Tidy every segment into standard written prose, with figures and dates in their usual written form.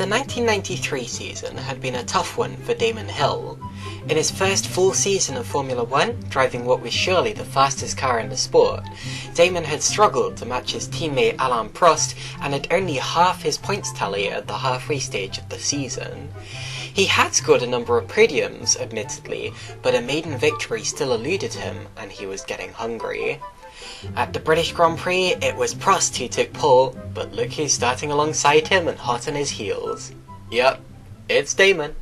The 1993 season had been a tough one for Damon Hill. In his first full season of Formula 1, driving what was surely the fastest car in the sport, Damon had struggled to match his teammate Alain Prost and had only half his points tally at the halfway stage of the season. He had scored a number of podiums, admittedly, but a maiden victory still eluded him and he was getting hungry. At the British Grand Prix, it was Prost who took pole, but look who's starting alongside him and hot on his heels. Yep, it's Damon.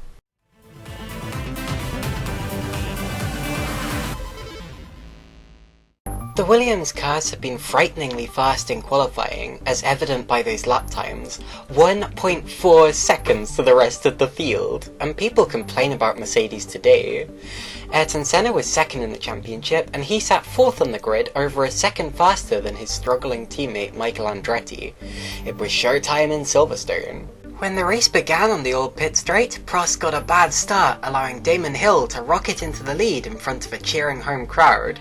The Williams cars have been frighteningly fast in qualifying, as evident by those lap times, 1.4 seconds to the rest of the field, and people complain about Mercedes today. Ayrton Senna was second in the championship, and he sat fourth on the grid over a second faster than his struggling teammate Michael Andretti. It was showtime in Silverstone. When the race began on the old pit straight, Prost got a bad start, allowing Damon Hill to rocket into the lead in front of a cheering home crowd.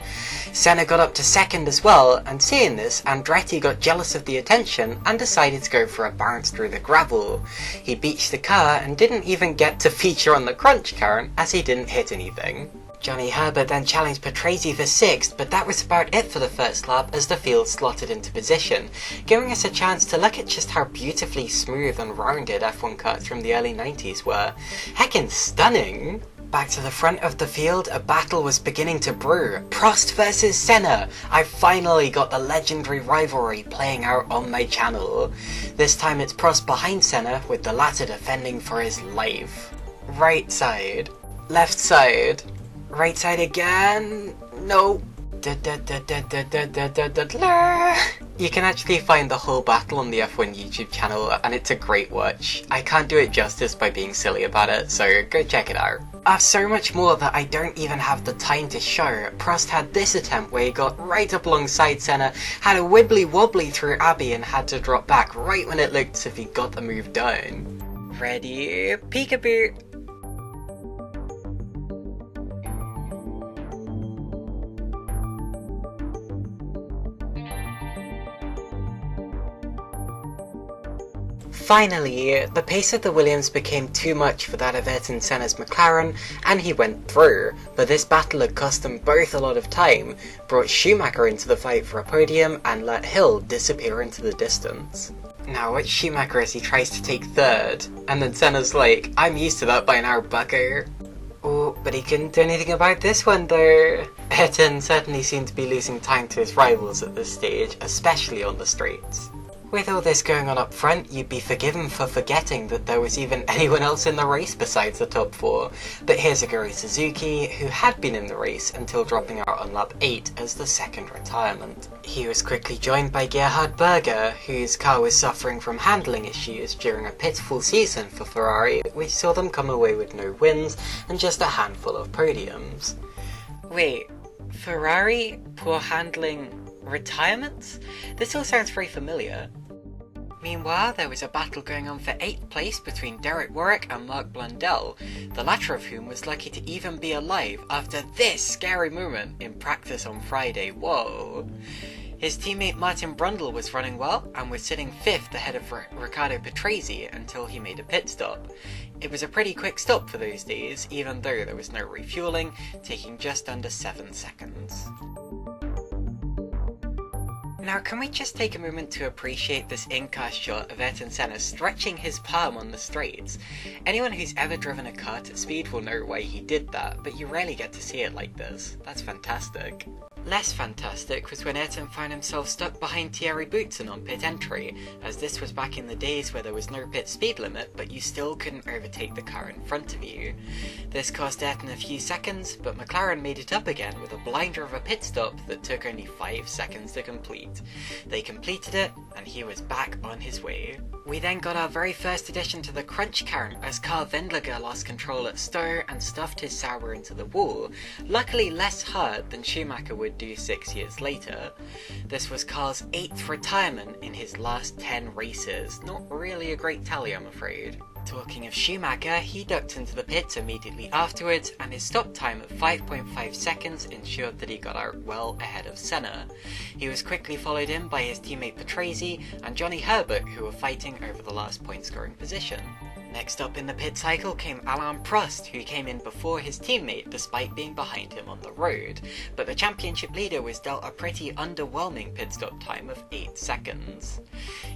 Senna got up to second as well, and seeing this, Andretti got jealous of the attention and decided to go for a bounce through the gravel. He beached the car and didn't even get to feature on the crunch count as he didn't hit anything. Johnny Herbert then challenged Patrese for 6th, but that was about it for the first lap as the field slotted into position, giving us a chance to look at just how beautifully smooth and rounded F1 cars from the early 90s were. Heckin' stunning! Back to the front of the field, a battle was beginning to brew. Prost versus Senna! I finally got the legendary rivalry playing out on my channel. This time it's Prost behind Senna, with the latter defending for his life. Right side. Left side. Right side again? No. You can actually find the whole battle on the F1 YouTube channel, and it's a great watch. I can't do it justice by being silly about it, so go check it out. So much more that I don't even have the time to show. Prost had this attempt where he got right up alongside Senna, had a wibbly wobbly through Abbey and had to drop back right when it looked as if he got the move done. Ready? Peekaboo! Finally, the pace of the Williams became too much for that of Ayrton Senna's McLaren, and he went through, but this battle had cost them both a lot of time, brought Schumacher into the fight for a podium, and let Hill disappear into the distance. Now watch Schumacher as he tries to take third, and then Senna's like, I'm used to that by now, bucko. Oh, but he couldn't do anything about this one though. Ayrton certainly seemed to be losing time to his rivals at this stage, especially on the straights. With all this going on up front, you'd be forgiven for forgetting that there was even anyone else in the race besides the top 4, but here's Aguri Suzuki, who had been in the race until dropping out on lap 8 as the second retirement. He was quickly joined by Gerhard Berger, whose car was suffering from handling issues during a pitiful season for Ferrari, which saw them come away with no wins and just a handful of podiums. Wait, Ferrari? Poor handling? Retirements? This all sounds very familiar. Meanwhile, there was a battle going on for 8th place between Derek Warwick and Mark Blundell, the latter of whom was lucky to even be alive after this scary moment in practice on Friday. Whoa! His teammate Martin Brundle was running well and was sitting 5th ahead of Riccardo Patrese until he made a pit stop. It was a pretty quick stop for those days, even though there was no refueling, taking just under 7 seconds. Now can we just take a moment to appreciate this in-car shot of Ayrton Senna stretching his palm on the straights? Anyone who's ever driven a kart at speed will know why he did that, but you rarely get to see it like this. That's fantastic. Less fantastic was when Ayrton found himself stuck behind Thierry Boutsen on pit entry, as this was back in the days where there was no pit speed limit, but you still couldn't overtake the car in front of you. This cost Ayrton a few seconds, but McLaren made it up again with a blinder of a pit stop that took only 5 seconds to complete. They completed it, and he was back on his way. We then got our very first addition to the crunch count as Carl Wendlinger lost control at Stowe and stuffed his Sauber into the wall, luckily less hard than Schumacher would do 6 years later. This was Carl's 8th retirement in his last 10 races. Not really a great tally, I'm afraid. Talking of Schumacher, he ducked into the pits immediately afterwards, and his stop time of 5.5 seconds ensured that he got out well ahead of Senna. He was quickly followed in by his teammate Patrese and Johnny Herbert, who were fighting over the last point scoring position. Next up in the pit cycle came Alain Prost, who came in before his teammate despite being behind him on the road, but the championship leader was dealt a pretty underwhelming pit stop time of 8 seconds.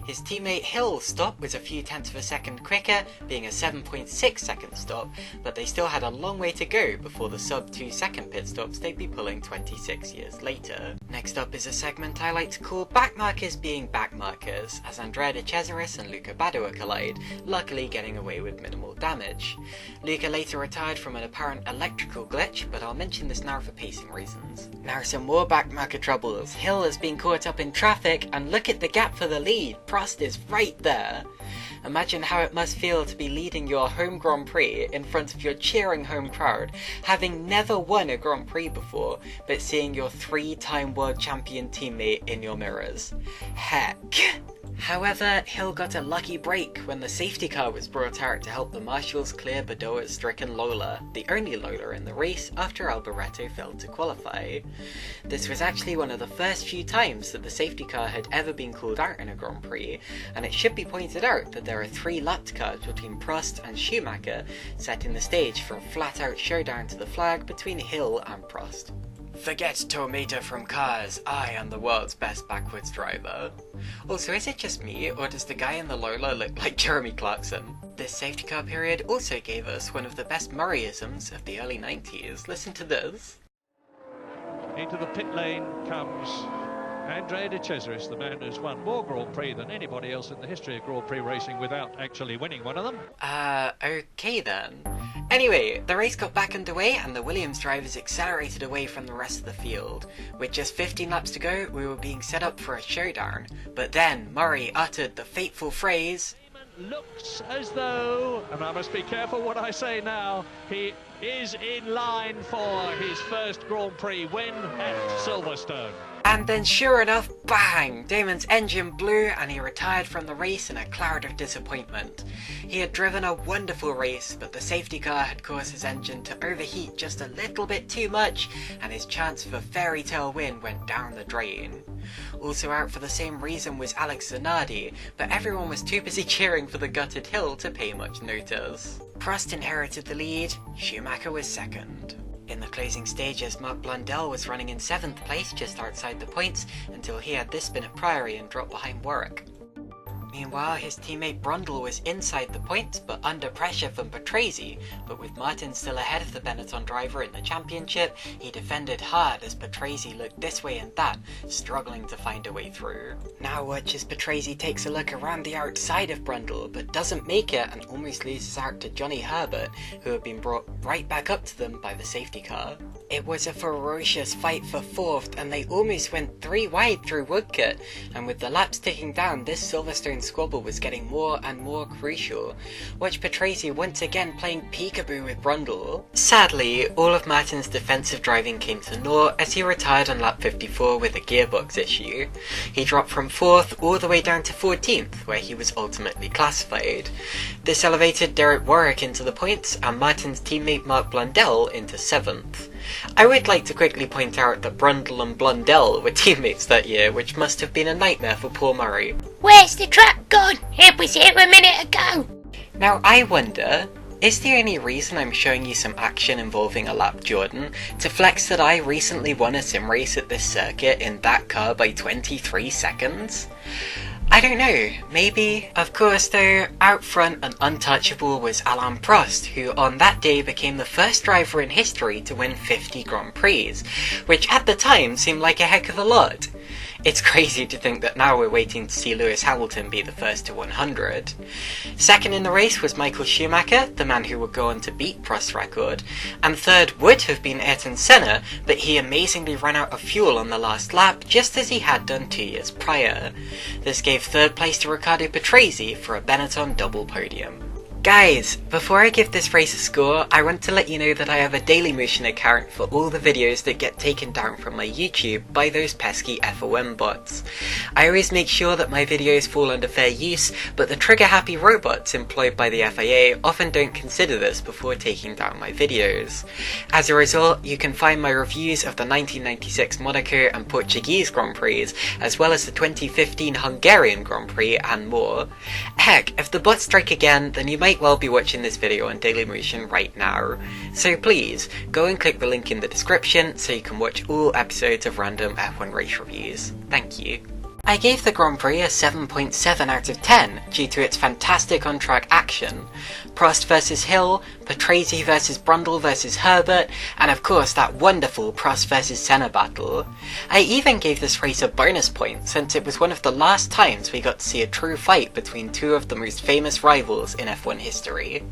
His teammate Hill's stop was a few tenths of a second quicker, being a 7.6 second stop, but they still had a long way to go before the sub 2 second pit stops they'd be pulling 26 years later. Next up is a segment I like to call backmarkers being backmarkers, as Andrea De Cesaris and Luca Badoer collide, luckily getting away with minimal damage. Luca later retired from an apparent electrical glitch, but I'll mention this now for pacing reasons. Now some more backmarker troubles. Hill has been caught up in traffic, and look at the gap for the lead. Prost is right there. Imagine how it must feel to be leading your home Grand Prix in front of your cheering home crowd, having never won a Grand Prix before, but seeing your 3-time world champion teammate in your mirrors. Heck. However, Hill got a lucky break when the safety car was brought out to help the marshals clear Badoer's stricken Lola, the only Lola in the race after Alboreto failed to qualify. This was actually one of the first few times that the safety car had ever been called out in a Grand Prix, and it should be pointed out that there are 3 lapped cars between Prost and Schumacher, setting the stage for a flat-out showdown to the flag between Hill and Prost. Forget Tomato from Cars, I am the world's best backwards driver. Also, is it just me, or does the guy in the Lola look like Jeremy Clarkson? This safety car period also gave us one of the best Murrayisms of the early 90s. Listen to this. Into the pit lane comes Andrea De Cesaris, the man who's won more Grand Prix than anybody else in the history of Grand Prix racing without actually winning one of them. Okay then. Anyway, the race got back underway and the Williams drivers accelerated away from the rest of the field. With just 15 laps to go, we were being set up for a showdown. But then Murray uttered the fateful phrase, "Looks as though," and I must be careful what I say now, he is in line for his first Grand Prix win at Silverstone. And then sure enough, bang! Damon's engine blew and he retired from the race in a cloud of disappointment. He had driven a wonderful race, but the safety car had caused his engine to overheat just a little bit too much, and his chance of a fairy tale win went down the drain. Also out for the same reason was Alex Zanardi, but everyone was too busy cheering for the gutted Hill to pay much notice. Prost inherited the lead, Schumacher was second. In the closing stages, Marc Blundell was running in 7th place just outside the points until he had this spin at Priory and dropped behind Warwick. Meanwhile, his teammate Brundle was inside the points but under pressure from Patrese, but with Martin still ahead of the Benetton driver in the championship, he defended hard as Patrese looked this way and that, struggling to find a way through. Now watch as Patrese takes a look around the outside of Brundle but doesn't make it and almost loses out to Johnny Herbert, who had been brought right back up to them by the safety car. It was a ferocious fight for 4th and they almost went 3 wide through Woodcote, and with the laps ticking down, this Silverstone squabble was getting more and more crucial. Watch Patrese once again playing peekaboo with Brundle. Sadly, all of Martin's defensive driving came to naught as he retired on lap 54 with a gearbox issue. He dropped from 4th all the way down to 14th, where he was ultimately classified. This elevated Derek Warwick into the points and Martin's teammate Marc Blundell into 7th. I would like to quickly point out that Brundle and Blundell were teammates that year, which must have been a nightmare for poor Murray. Where's the truck gone? It was here a minute ago. Now I wonder, is there any reason I'm showing you some action involving a lap Jordan to flex that I recently won a sim race at this circuit in that car by 23 seconds? I don't know, maybe. Of course though, out front and untouchable was Alain Prost, who on that day became the first driver in history to win 50 Grand Prix, which at the time seemed like a heck of a lot. It's crazy to think that now we're waiting to see Lewis Hamilton be the first to 100. Second in the race was Michael Schumacher, the man who would go on to beat Prost's record, and third would have been Ayrton Senna, but he amazingly ran out of fuel on the last lap just as he had done 2 years prior. This gave third place to Riccardo Patrese for a Benetton double podium. Guys, before I give this race a score, I want to let you know that I have a Dailymotion account for all the videos that get taken down from my YouTube by those pesky FOM bots. I always make sure that my videos fall under fair use, but the trigger-happy robots employed by the FIA often don't consider this before taking down my videos. As a result, you can find my reviews of the 1996 Monaco and Portuguese Grand Prix, as well as the 2015 Hungarian Grand Prix and more. Heck, if the bots strike again, then you might well be watching this video on Dailymotion right now. So please, go and click the link in the description so you can watch all episodes of random F1 race reviews. Thank you. I gave the Grand Prix a 7.7 out of 10 due to its fantastic on-track action. Prost versus Hill, Patrese versus Brundle versus Herbert, and of course that wonderful Prost versus Senna battle. I even gave this race a bonus point since it was one of the last times we got to see a true fight between two of the most famous rivals in F1 history.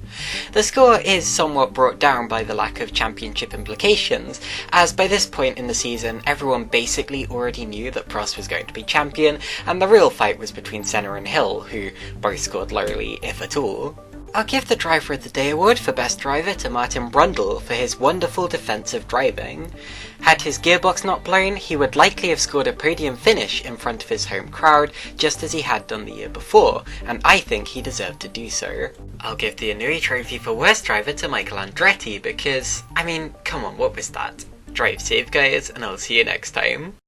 The score is somewhat brought down by the lack of championship implications, as by this point in the season everyone basically already knew that Prost was going to be champion, and the real fight was between Senna and Hill, who both scored lowly, if at all. I'll give the Driver of the Day award for Best Driver to Martin Brundle for his wonderful defensive driving. Had his gearbox not blown, he would likely have scored a podium finish in front of his home crowd, just as he had done the year before, and I think he deserved to do so. I'll give the Inouye trophy for Worst Driver to Michael Andretti because, I mean, come on, what was that? Drive safe guys, and I'll see you next time.